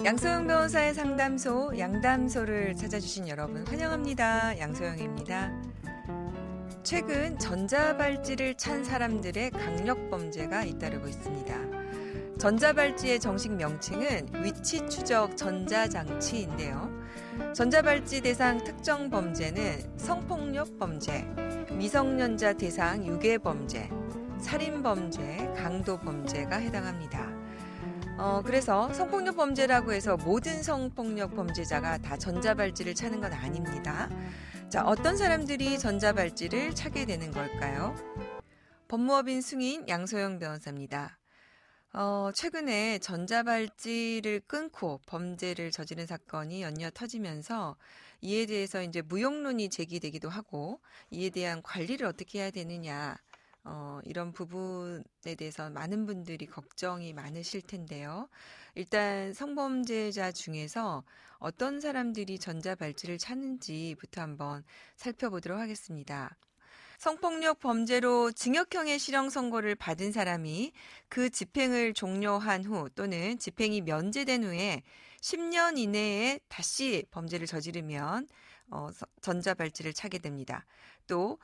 양소영 변호사의 상담소 양담소를 찾아주신 여러분 환영합니다. 양소영입니다. 최근 전자발찌를 찬 사람들의 강력범죄가 잇따르고 있습니다. 전자발찌의 정식 명칭은 위치추적 전자장치인데요. 전자발찌 대상 특정 범죄는 성폭력 범죄, 미성년자 대상 유괴범죄, 살인범죄, 강도범죄가 해당합니다. 그래서 성폭력 범죄라고 해서 모든 성폭력 범죄자가 다 전자발찌를 차는 건 아닙니다. 자, 어떤 사람들이 전자발찌를 차게 되는 걸까요? 법무법인 승인 양소영 변호사입니다. 최근에 전자발찌를 끊고 범죄를 저지른 사건이 연이어 터지면서 이에 대해서 이제 무용론이 제기되기도 하고 이에 대한 관리를 어떻게 해야 되느냐, 이런 부분에 대해서 많은 분들이 걱정이 많으실 텐데요. 일단 성범죄자 중에서 어떤 사람들이 전자발찌를 차는지부터 한번 살펴보도록 하겠습니다. 성폭력 범죄로 징역형의 실형 선고를 받은 사람이 그 집행을 종료한 후 또는 집행이 면제된 후에 10년 이내에 다시 범죄를 저지르면 전자발찌를 차게 됩니다. 또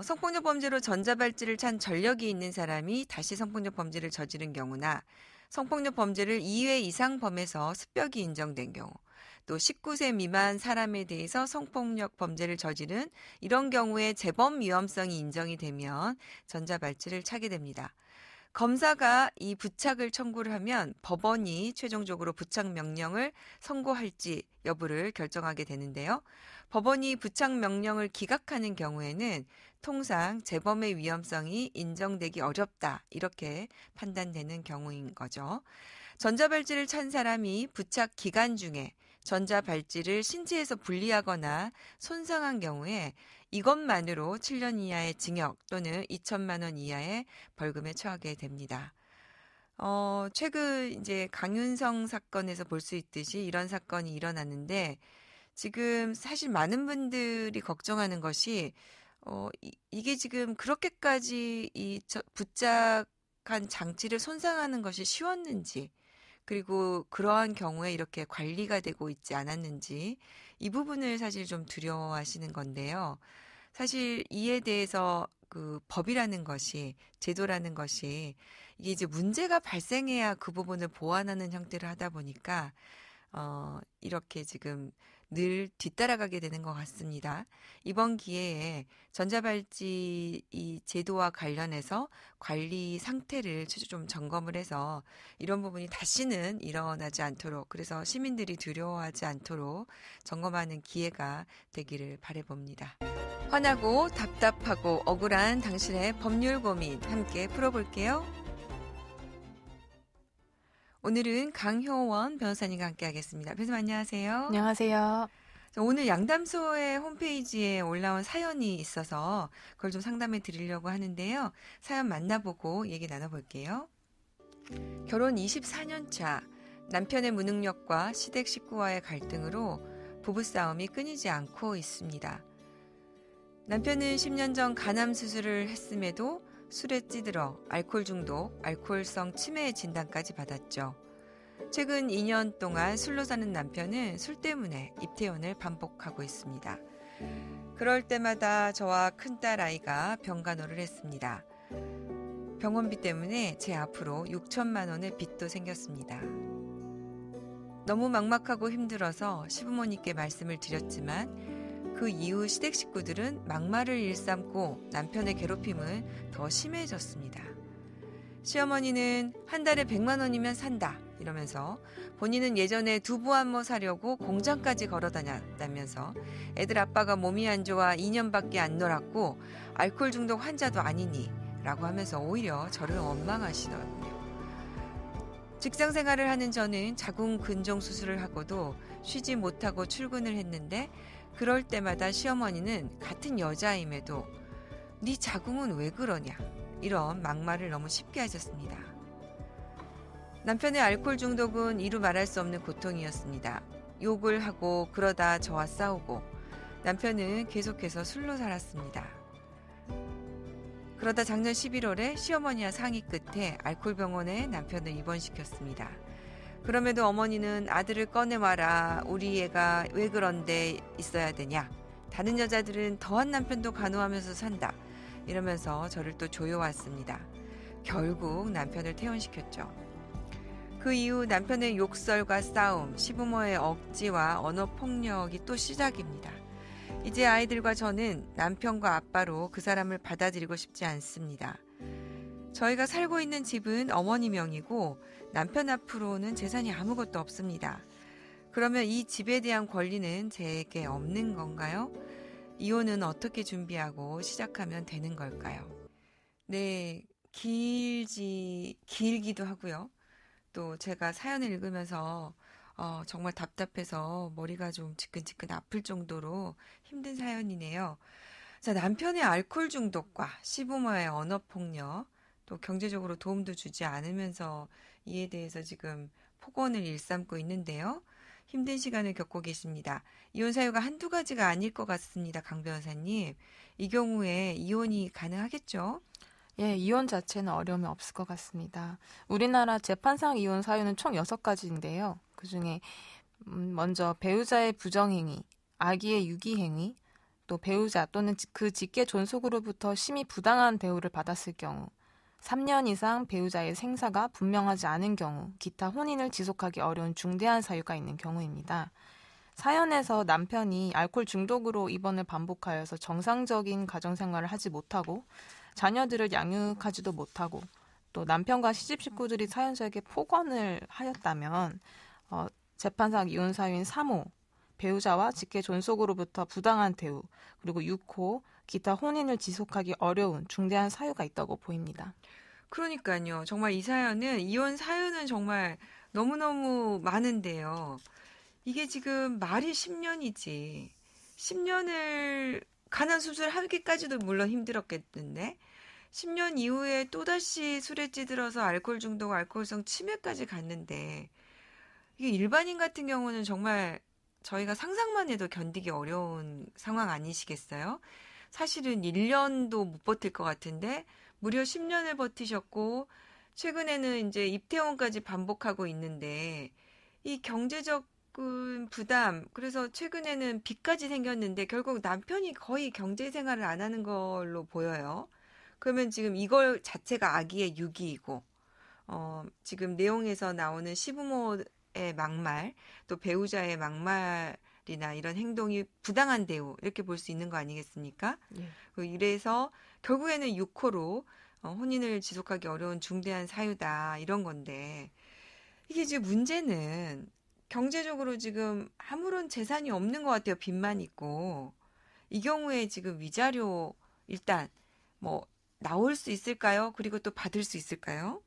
성폭력 범죄로 전자발찌를 찬 전력이 있는 사람이 다시 성폭력 범죄를 저지른 경우나 성폭력 범죄를 2회 이상 범해서 습벽이 인정된 경우, 또 19세 미만 사람에 대해서 성폭력 범죄를 저지른 이런 경우에 재범 위험성이 인정이 되면 전자발찌를 차게 됩니다. 검사가 이 부착을 청구를 하면 법원이 최종적으로 부착 명령을 선고할지 여부를 결정하게 되는데요. 법원이 부착 명령을 기각하는 경우에는 통상 재범의 위험성이 인정되기 어렵다, 이렇게 판단되는 경우인 거죠. 전자발찌를 찬 사람이 부착 기간 중에 전자발찌를 신체에서 분리하거나 손상한 경우에 이것만으로 7년 이하의 징역 또는 2천만 원 이하의 벌금에 처하게 됩니다. 최근 이제 강윤성 사건에서 볼 수 있듯이 이런 사건이 일어났는데 지금 사실 많은 분들이 걱정하는 것이 이게 지금 그렇게까지 부착한 장치를 손상하는 것이 쉬웠는지, 그리고 그러한 경우에 이렇게 관리가 되고 있지 않았는지, 이 부분을 사실 좀 두려워하시는 건데요. 사실 이에 대해서 그 법이라는 것이, 제도라는 것이 이게 이제 문제가 발생해야 그 부분을 보완하는 형태를 하다 보니까 이렇게 지금 늘 뒤따라가게 되는 것 같습니다. 이번 기회에 전자발찌 이 제도와 관련해서 관리 상태를 좀 점검을 해서 이런 부분이 다시는 일어나지 않도록, 그래서 시민들이 두려워하지 않도록 점검하는 기회가 되기를 바라봅니다. 화나고 답답하고 억울한 당신의 법률 고민 함께 풀어볼게요. 오늘은 강효원 변호사님과 함께 하겠습니다. 변호사님 안녕하세요. 안녕하세요. 오늘 양담소의 홈페이지에 올라온 사연이 있어서 그걸 좀 상담해 드리려고 하는데요. 사연 만나보고 얘기 나눠볼게요. 결혼 24년 차, 남편의 무능력과 시댁 식구와의 갈등으로 부부싸움이 끊이지 않고 있습니다. 남편은 10년 전 간암 수술을 했음에도 술에 찌들어 알코올 중독, 알코올성 치매 진단까지 받았죠. 최근 2년 동안 술로 사는 남편은 술 때문에 입퇴원을 반복하고 있습니다. 그럴 때마다 저와 큰딸 아이가 병간호를 했습니다. 병원비 때문에 제 앞으로 6천만 원의 빚도 생겼습니다. 너무 막막하고 힘들어서 시부모님께 말씀을 드렸지만 그 이후 시댁 식구들은 막말을 일삼고 남편의 괴롭힘은 더 심해졌습니다. 시어머니는 한 달에 100만 원이면 산다 이러면서 본인은 예전에 두부 한모 사려고 공장까지 걸어 다녔다면서 애들 아빠가 몸이 안 좋아 2년밖에 안 놀았고 알코올 중독 환자도 아니니 라고 하면서 오히려 저를 원망하시더군요. 직장 생활을 하는 저는 자궁 근종 수술을 하고도 쉬지 못하고 출근을 했는데 그럴 때마다 시어머니는 같은 여자임에도 네 자궁은 왜 그러냐 이런 막말을 너무 쉽게 하셨습니다. 남편의 알코올 중독은 이루 말할 수 없는 고통이었습니다. 욕을 하고 그러다 저와 싸우고 남편은 계속해서 술로 살았습니다. 그러다 작년 11월에 시어머니와 상의 끝에 알코올 병원에 남편을 입원시켰습니다. 그럼에도 어머니는 아들을 꺼내와라. 우리 애가 왜 그런데 있어야 되냐. 다른 여자들은 더한 남편도 간호하면서 산다. 이러면서 저를 또 조여왔습니다. 결국 남편을 퇴원시켰죠. 그 이후 남편의 욕설과 싸움, 시부모의 억지와 언어폭력이 또 시작입니다. 이제 아이들과 저는 남편과 아빠로 그 사람을 받아들이고 싶지 않습니다. 저희가 살고 있는 집은 어머니 명이고 남편 앞으로는 재산이 아무것도 없습니다. 그러면 이 집에 대한 권리는 제게 없는 건가요? 이혼은 어떻게 준비하고 시작하면 되는 걸까요? 네, 길기도 하고요. 또 제가 사연을 읽으면서 정말 답답해서 머리가 좀 지끈지끈 아플 정도로 힘든 사연이네요. 자, 남편의 알코올 중독과 시부모의 언어폭력, 또 경제적으로 도움도 주지 않으면서 이에 대해서 지금 폭언을 일삼고 있는데요. 힘든 시간을 겪고 계십니다. 이혼 사유가 한두 가지가 아닐 것 같습니다. 강 변호사님. 이 경우에 이혼이 가능하겠죠? 예, 이혼 자체는 어려움이 없을 것 같습니다. 우리나라 재판상 이혼 사유는 총 6가지인데요. 그중에 먼저 배우자의 부정행위, 아기의 유기행위, 또 배우자 또는 그 직계 존속으로부터 심히 부당한 대우를 받았을 경우, 3년 이상 배우자의 생사가 분명하지 않은 경우, 기타 혼인을 지속하기 어려운 중대한 사유가 있는 경우입니다. 사연에서 남편이 알코올 중독으로 입원을 반복하여서 정상적인 가정생활을 하지 못하고 자녀들을 양육하지도 못하고 또 남편과 시집 식구들이 사연자에게 폭언을 하였다면 재판상 이혼 사유인 3호, 배우자와 직계 존속으로부터 부당한 대우, 그리고 6호, 기타 혼인을 지속하기 어려운 중대한 사유가 있다고 보입니다. 그러니까요. 정말 이 사연은 이혼 사유는 정말 너무너무 많은데요. 이게 지금 말이 10년이지. 10년을 간한 수술하기까지도 물론 힘들었겠는데 10년 이후에 또다시 술에 찌들어서 알코올 중독, 알코올성 치매까지 갔는데 이게 일반인 같은 경우는 정말 저희가 상상만 해도 견디기 어려운 상황 아니시겠어요? 사실은 1년도 못 버틸 것 같은데 무려 10년을 버티셨고 최근에는 이제 입퇴원까지 반복하고 있는데 이 경제적 부담, 그래서 최근에는 빚까지 생겼는데 결국 남편이 거의 경제 생활을 안 하는 걸로 보여요. 그러면 지금 이걸 자체가 아기의 유기이고 지금 내용에서 나오는 시부모의 막말, 또 배우자의 막말이나 이런 행동이 부당한 대우 이렇게 볼 수 있는 거 아니겠습니까? 예. 이래서 결국에는 6호로 혼인을 지속하기 어려운 중대한 사유다 이런 건데 이게 이제 문제는 경제적으로 지금 아무런 재산이 없는 것 같아요. 빚만 있고 이 경우에 지금 위자료 일단 뭐 나올 수 있을까요? 그리고 또 받을 수 있을까요?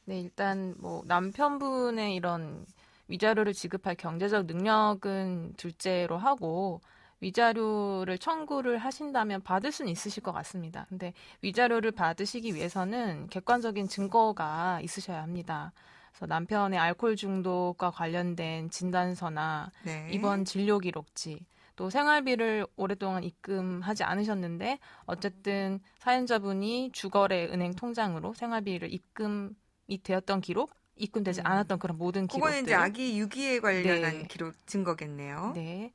네, 일단 남편분의 이런 위자료를 지급할 경제적 능력은 둘째로 하고 위자료를 청구를 하신다면 받을 수는 있으실 것 같습니다. 근데 위자료를 받으시기 위해서는 객관적인 증거가 있으셔야 합니다. 그래서 남편의 알코올 중독과 관련된 진단서나 네. 입원 진료 기록지, 또 생활비를 오랫동안 입금하지 않으셨는데 어쨌든 사연자분이 주거래 은행 통장으로 생활비를 입금이 되었던 기록, 입금되지 않았던 그런 모든 기록들. 그거는 이제 아기 유기에 관련한 네. 기록 증거겠네요. 네.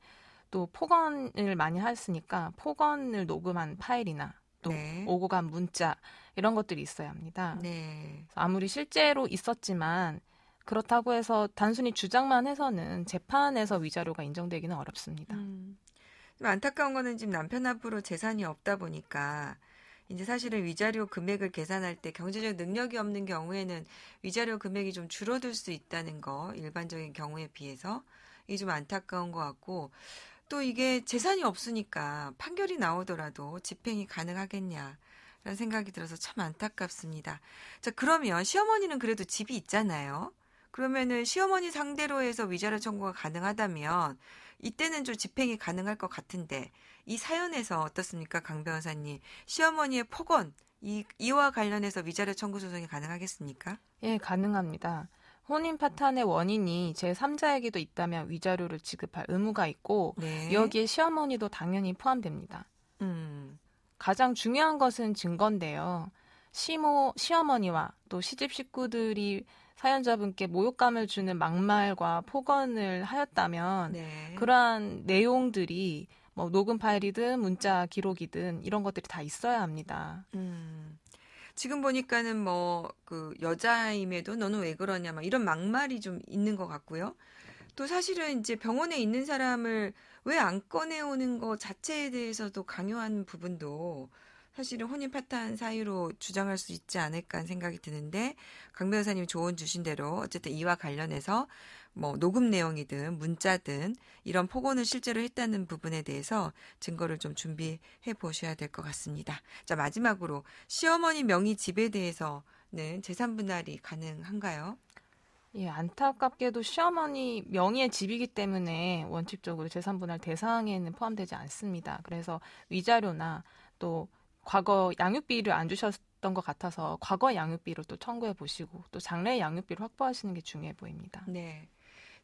또 폭언을 많이 했으니까 폭언을 녹음한 파일이나 또 네. 오고 간 문자 이런 것들이 있어야 합니다. 네. 아무리 실제로 있었지만 그렇다고 해서 단순히 주장만 해서는 재판에서 위자료가 인정되기는 어렵습니다. 좀 안타까운 거는 지금 남편 앞으로 재산이 없다 보니까 이제 사실은 위자료 금액을 계산할 때 경제적 능력이 없는 경우에는 위자료 금액이 좀 줄어들 수 있다는 거 일반적인 경우에 비해서 이게 좀 안타까운 것 같고 또 이게 재산이 없으니까 판결이 나오더라도 집행이 가능하겠냐라는 생각이 들어서 참 안타깝습니다. 자, 그러면 시어머니는 그래도 집이 있잖아요. 그러면은 시어머니 상대로 해서 위자료 청구가 가능하다면 이때는 좀 집행이 가능할 것 같은데 이 사연에서 어떻습니까, 강 변호사님? 시어머니의 폭언 이와 관련해서 위자료 청구 소송이 가능하겠습니까? 예, 가능합니다. 혼인 파탄의 원인이 제3자에게도 있다면 위자료를 지급할 의무가 있고 네. 여기에 시어머니도 당연히 포함됩니다. 가장 중요한 것은 증거인데요. 시어머니와 또 시집 식구들이 사연자분께 모욕감을 주는 막말과 폭언을 하였다면 네. 그러한 내용들이 뭐 녹음 파일이든 문자 기록이든 이런 것들이 다 있어야 합니다. 지금 보니까는 뭐 그 여자임에도 너는 왜 그러냐 막 이런 막말이 좀 있는 것 같고요. 또 사실은 이제 병원에 있는 사람을 왜 안 꺼내오는 것 자체에 대해서도 강요한 부분도 사실은 혼인 파탄 사유로 주장할 수 있지 않을까 하는 생각이 드는데 강 변호사님 조언 주신 대로 어쨌든 이와 관련해서 뭐 녹음 내용이든 문자든 이런 폭언을 실제로 했다는 부분에 대해서 증거를 좀 준비해 보셔야 될 것 같습니다. 자, 마지막으로 시어머니 명의 집에 대해서는 재산 분할이 가능한가요? 예, 안타깝게도 시어머니 명의의 집이기 때문에 원칙적으로 재산분할 대상에는 포함되지 않습니다. 그래서 위자료나 또 과거 양육비를 안 주셨던 것 같아서 과거 양육비를 또 청구해 보시고 또 장래 양육비를 확보하시는 게 중요해 보입니다. 네.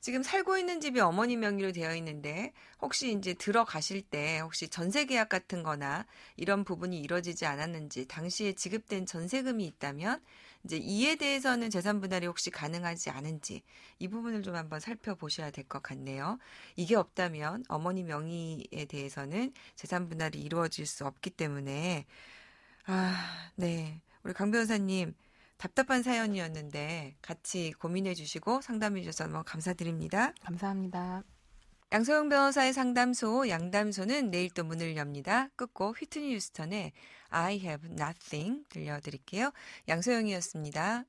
지금 살고 있는 집이 어머니 명의로 되어 있는데 혹시 이제 들어가실 때 혹시 전세 계약 같은 거나 이런 부분이 이루어지지 않았는지 당시에 지급된 전세금이 있다면 이제 이에 대해서는 재산 분할이 혹시 가능하지 않은지 이 부분을 좀 한번 살펴보셔야 될 것 같네요. 이게 없다면 어머니 명의에 대해서는 재산 분할이 이루어질 수 없기 때문에 네. 우리 강 변호사님 답답한 사연이었는데 같이 고민해 주시고 상담해 주셔서 너무 감사드립니다. 감사합니다. 양소영 변호사의 상담소 양담소는 내일 또 문을 엽니다. 끝곡 휘트니 휴스턴의 I have nothing 들려드릴게요. 양소영이었습니다.